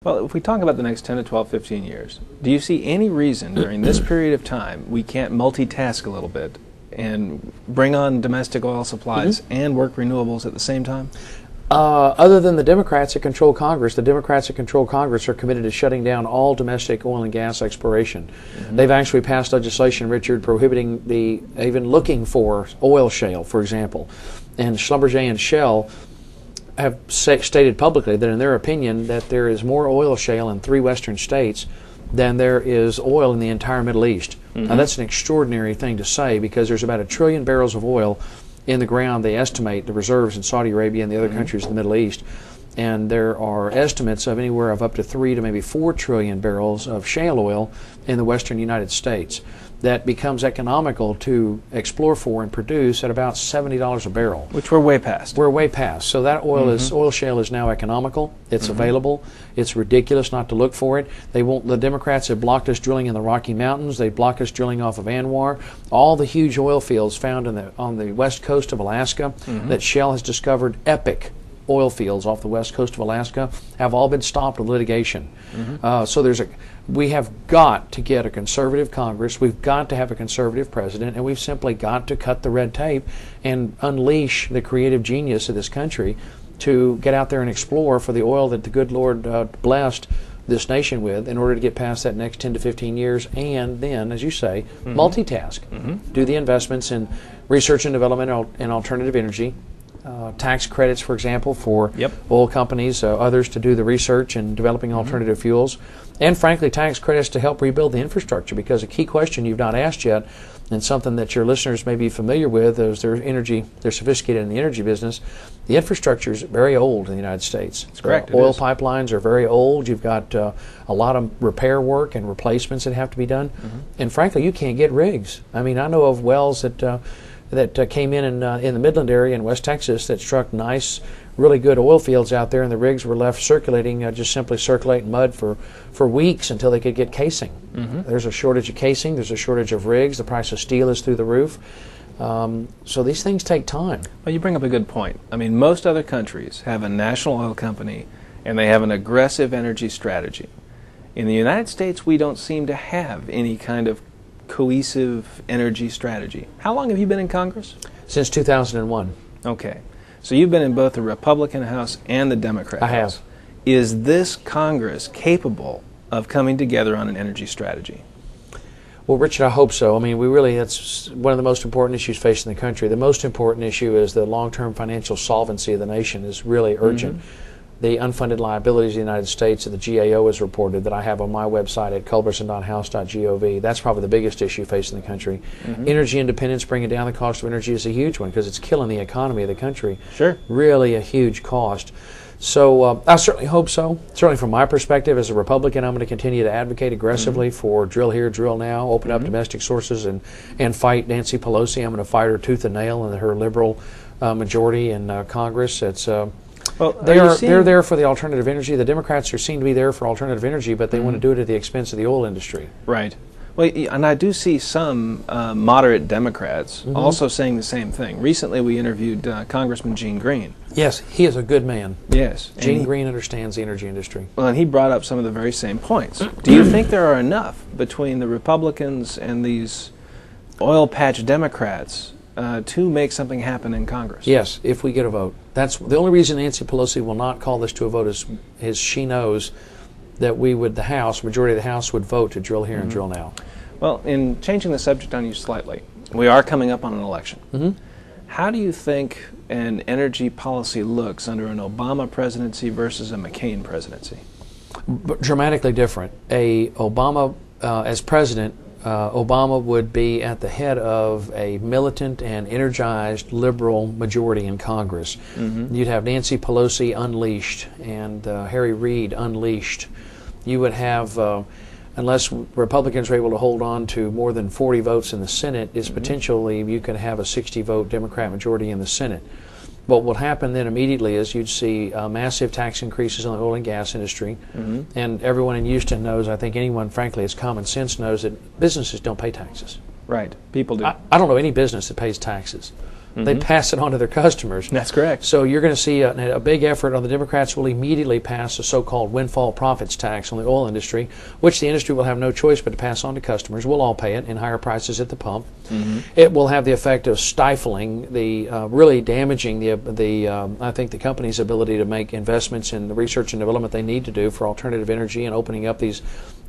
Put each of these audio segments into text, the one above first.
Well, if we talk about the next 10 to 12, 15 years, do you see any reason during this period of time we can't multitask a little bit and bring on domestic oil supplies and work renewables at the same time? Other than the Democrats that control Congress, the Democrats that control Congress are committed to shutting down all domestic oil and gas exploration. They've actually passed legislation, Richard, prohibiting even looking for oil shale, for example. And Schlumberger and Shell have stated publicly that in their opinion that there is more oil shale in 3 western states than there is oil in the entire Middle East. Now that's an extraordinary thing to say because there's about 1 trillion barrels of oil in the ground. They estimate the reserves in Saudi Arabia and the other countries in the Middle East, and there are estimates of anywhere of up to 3 to maybe 4 trillion barrels of shale oil in the western United States that becomes economical to explore for and produce at about $70 a barrel. Which we're way past. We're way past. So that oil shale is now economical. It's available. It's ridiculous not to look for it. The Democrats have blocked us drilling in the Rocky Mountains. They block us drilling off of ANWR. All the huge oil fields found on the west coast of Alaska that Shell has discovered, epic oil fields off the west coast of Alaska, have all been stopped with litigation. So we have got to get a conservative Congress, we've got to have a conservative president, and we've simply got to cut the red tape and unleash the creative genius of this country to get out there and explore for the oil that the good Lord blessed this nation with in order to get past that next 10 to 15 years, and then, as you say, multitask. Do the investments in research and development and alternative energy, tax credits, for example, for oil companies, others to do the research and developing alternative fuels, and frankly tax credits to help rebuild the infrastructure, because a key question you've not asked yet, and something that your listeners may be familiar with as they're sophisticated in the energy business, the infrastructure is very old in the United States. That's correct. Oil pipelines are very old. You've got a lot of repair work and replacements that have to be done, and frankly you can't get rigs. I mean, I know of wells that came in the Midland area in West Texas that struck nice, really good oil fields out there, and the rigs were left circulating, just simply circulating mud for weeks until they could get casing. There's a shortage of casing, there's a shortage of rigs, the price of steel is through the roof. So these things take time. Well, you bring up a good point. I mean, most other countries have a national oil company and they have an aggressive energy strategy. In the United States, we don't seem to have any kind of cohesive energy strategy. How long have you been in Congress? Since 2001. Okay. So you've been in both the Republican House and the Democrat House. I have. Is this Congress capable of coming together on an energy strategy? Well, Richard, I hope so. I mean, that's one of the most important issues facing the country. The most important issue is the long-term financial solvency of the nation is really urgent. The unfunded liabilities of the United States that the GAO has reported, that I have on my website at culberson.house.gov, that's probably the biggest issue facing the country. Energy independence, bringing down the cost of energy, is a huge one because it's killing the economy of the country. Sure. Really a huge cost. So I certainly hope so. Certainly from my perspective as a Republican, I'm going to continue to advocate aggressively for drill here, drill now, open up domestic sources, and fight Nancy Pelosi. I'm going to fight her tooth and nail in her liberal majority in Congress. It's well, they're there for the alternative energy. The Democrats seem to be there for alternative energy, but they want to do it at the expense of the oil industry. Right. Well, and I do see some moderate Democrats also saying the same thing. Recently we interviewed Congressman John Green. Yes, he is a good man. Yes. Gene Green understands the energy industry. Well, and he brought up some of the very same points. Do you think there are enough between the Republicans and these oil patch Democrats to make something happen in Congress? Yes, if we get a vote. That's the only reason Nancy Pelosi will not call this to a vote is she knows that the House, majority of the House, would vote to drill here and drill now. Well, in changing the subject on you slightly, we are coming up on an election. How do you think an energy policy looks under an Obama presidency versus a McCain presidency? Dramatically different. Obama, as president, Obama would be at the head of a militant and energized liberal majority in Congress. You'd have Nancy Pelosi unleashed and Reid unleashed. You would have, unless Republicans are able to hold on to more than 40 votes in the Senate, is potentially you could have a 60-vote Democrat majority in the Senate. What will happen then immediately is you'd see massive tax increases on the oil and gas industry, and everyone in Houston knows, I think anyone, frankly, it's common sense, knows that businesses don't pay taxes. Right. People do. I don't know any business that pays taxes. they pass it on to their customers. That's correct. So you're going to see a big effort on the Democrats will immediately pass a so-called windfall profits tax on the oil industry, which the industry will have no choice but to pass on to customers. We'll all pay it in higher prices at the pump. It will have the effect of stifling really damaging I think the company's ability to make investments in the research and development they need to do for alternative energy and opening up these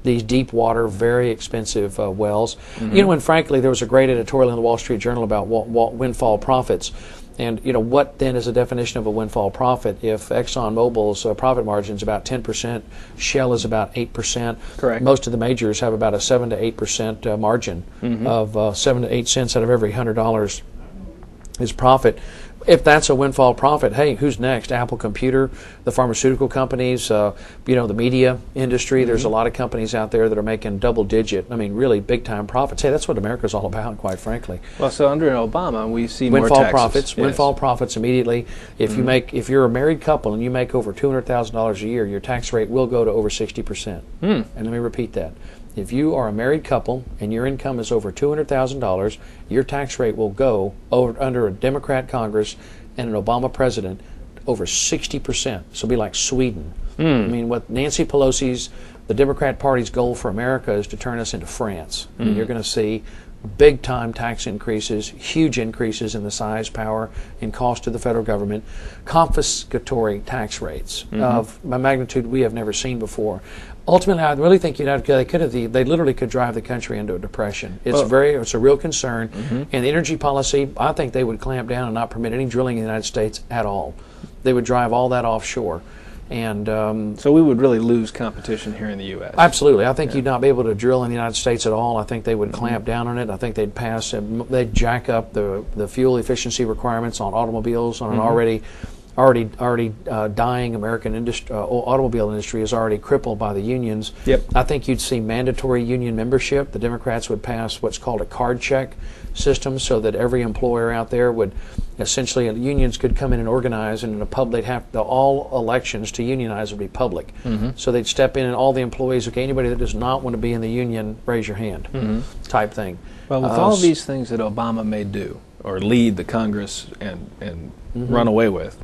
deep water, very expensive wells. You know, and frankly, there was a great editorial in the Wall Street Journal about windfall profits. And, you know, what then is the definition of a windfall profit? If ExxonMobil's profit margin is about 10%, Shell is about 8%. Correct. Most of the majors have about a 7 to 8% margin of 7 to 8 cents out of every $100 is profit. If that's a windfall profit, hey, who's next? Apple Computer, the pharmaceutical companies, you know, the media industry. There's a lot of companies out there that are making double-digit, I mean, really big-time profits. Hey, that's what America's all about, quite frankly. Well, so under Obama, we see windfall more taxes. Profits. Yes. Windfall profits immediately. If if you're a married couple and you make over $200,000 a year, your tax rate will go to over 60%. And let me repeat that. If you are a married couple and your income is over $200,000, your tax rate will go under a Democrat Congress and an Obama president over 60%. So it'll be like Sweden. I mean, what Nancy Pelosi's, the Democrat Party's goal for America is to turn us into France. I mean, you're going to see big-time tax increases, huge increases in the size, power, and cost of the federal government, confiscatory tax rates of a magnitude we have never seen before. Ultimately, I really think they literally could drive the country into a depression. It's a real concern. And the energy policy, I think they would clamp down and not permit any drilling in the United States at all. They would drive all that offshore. And so we would really lose competition here in the U.S. Absolutely. I think you'd not be able to drill in the United States at all. I think they would clamp down on it. I think they'd jack up the fuel efficiency requirements on automobiles on an already dying American automobile industry is already crippled by the unions. I think you'd see mandatory union membership. The Democrats would pass what's called a card check system so that every employer out there would essentially, unions could come in and organize, and they'd have all elections to unionize would be public. So they'd step in and all the employees, okay, anybody that does not want to be in the union, raise your hand, type thing. Well, with all these things that Obama may do or lead the Congress and run away with,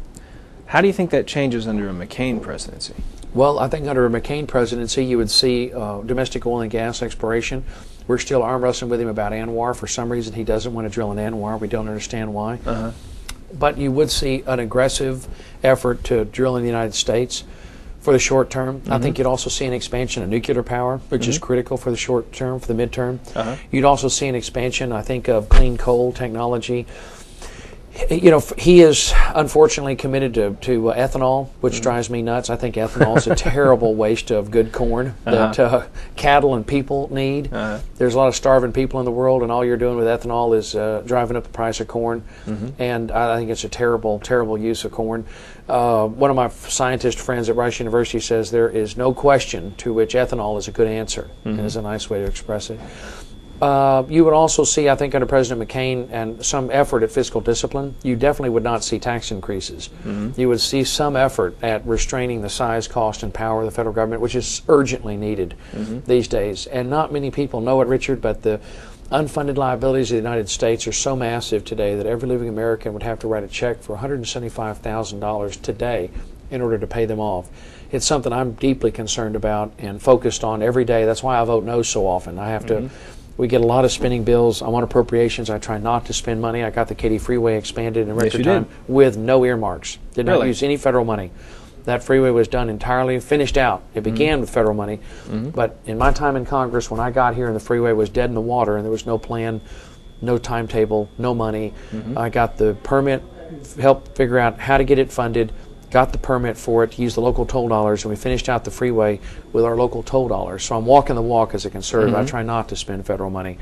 how do you think that changes under a McCain presidency? Well, I think under a McCain presidency, you would see domestic oil and gas exploration. We're still arm wrestling with him about ANWR. For some reason, he doesn't want to drill in ANWR. We don't understand why. But you would see an aggressive effort to drill in the United States for the short term. I think you'd also see an expansion of nuclear power, which is critical for the short term, for the midterm. You'd also see an expansion, I think, of clean coal technology. You know, he is unfortunately committed to ethanol, which drives me nuts. I think ethanol is a terrible waste of good corn that cattle and people need. There's a lot of starving people in the world, and all you're doing with ethanol is driving up the price of corn. And I think it's a terrible, terrible use of corn. One of my scientist friends at Rice University says there is no question to which ethanol is a good answer, and is a nice way to express it. You would also see, I think, under President McCain and some effort at fiscal discipline. You definitely would not see tax increases. You would see some effort at restraining the size, cost, and power of the federal government, which is urgently needed these days. And not many people know it, Richard, but the unfunded liabilities of the United States are so massive today that every living American would have to write a check for $175,000 today in order to pay them off. It's something I'm deeply concerned about and focused on every day. That's why I vote no so often. I have to. We get a lot of spending bills. I want appropriations. I try not to spend money. I got the Katy Freeway expanded in record time with no earmarks. Did not use any federal money. That freeway was done entirely, finished out. It began with federal money. But in my time in Congress, when I got here and the freeway was dead in the water and there was no plan, no timetable, no money, I got the permit, helped figure out how to get it funded, got the permit for it, used the local toll dollars, and we finished out the freeway with our local toll dollars. So I'm walking the walk as a conservative. I try not to spend federal money.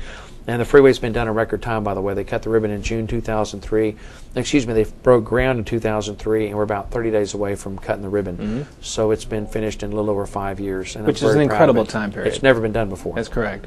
And the freeway's been done in record time, by the way. They cut the ribbon in June 2003. Excuse me, they broke ground in 2003, and we're about 30 days away from cutting the ribbon. So it's been finished in a little over 5 years. And which is an incredible time period. It's never been done before. That's correct.